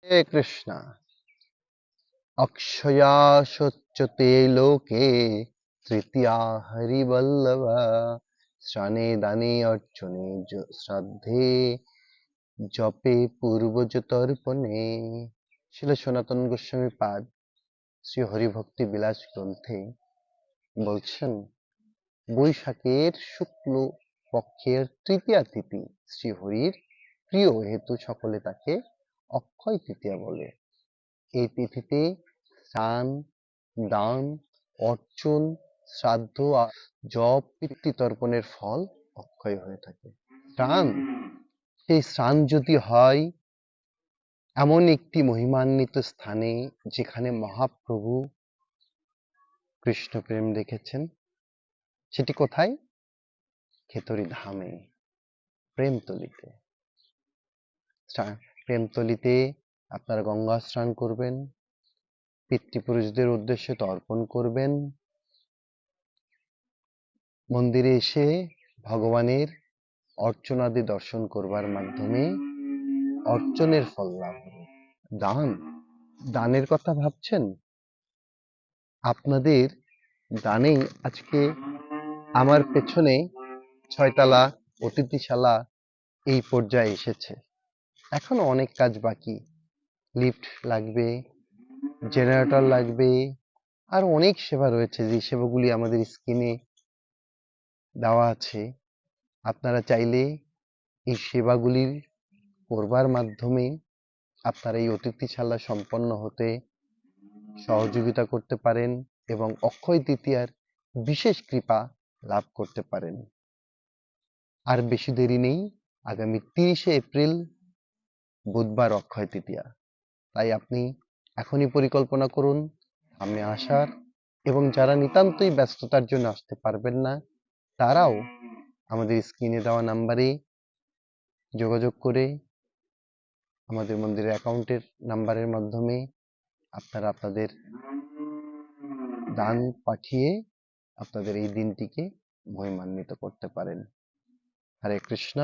হে কৃষ্ণ। অক্ষয়া সচ্যতে লোকে তৃতীয়া হরিবল্লভ স্নানে দানে অর্চনে শ্রাদ্ধে জপে পূর্বজ তর্পণে। ছিল সনাতন গোস্বামী পাদ শ্রী হরিভক্তি বিলাস গ্রন্থে বলছেন, বৈশাখের শুক্ল পক্ষের তৃতীয়া তিথি শ্রীহরির প্রিয় হেতু সকলে তাকে অক্ষয় তৃতীয়া বলে। এই তিথিতে স্নান, দান, অর্চন, শ্রাদ্ধ আর জপ পিতৃতর্পণের ফল অক্ষয় হয়ে থাকে। সেই স্নান যদি হয় এমন একটি মহিমান্বিত স্থানে যেখানে মহাপ্রভু কৃষ্ণ প্রেম রেখেছেন, সেটি কোথায়? খেতড়ি ধামে, প্রেমতলিতে। প্রেমতলিতে আপনারা গঙ্গা স্নান করবেন, পিতৃপুরুষদের উদ্দেশ্যে তর্পণ করবেন, মন্দিরে এসে ভগবানের অর্চনাদি দর্শন করবার মাধ্যমে অর্চনের ফল লাভ হবে। দানের কথা ভাবছেন? আপনাদের দানেই আজকে আমার পেছনে ৬ তলা অতিথিশালা এই পর্যায়ে এসেছে। এখনো অনেক কাজ বাকি। লিফট লাগবে, জেনারেটর লাগবে, আর অনেক সেবা রয়েছে যে সেবাগুলি আমাদের স্ক্রিনে দেওয়া আছে। আপনারা চাইলে এই সেবাগুলির করবার মাধ্যমে আপনারা এই অতিথিশালা সম্পন্ন হতে সহযোগিতা করতে পারেন এবং অক্ষয় তৃতীয়ার বিশেষ কৃপা লাভ করতে পারেন। আর বেশি দেরি নেই, আগামী ৩০শে এপ্রিল বুধবার অক্ষয় তৃতীয়া। তাই আপনি এখনই পরিকল্পনা করুন সামনে আসার, এবং যারা নিতান্তই ব্যস্ততার জন্য আসতে পারবেন না তারাও আমাদের স্ক্রিনে দেওয়া নাম্বারে যোগাযোগ করে আমাদের মন্দিরের অ্যাকাউন্টের নাম্বারের মাধ্যমে আপনারা আপনাদের দান পাঠিয়ে আপনাদের এই দিনটিকে মহিমান্বিত করতে পারেন। হরে কৃষ্ণ।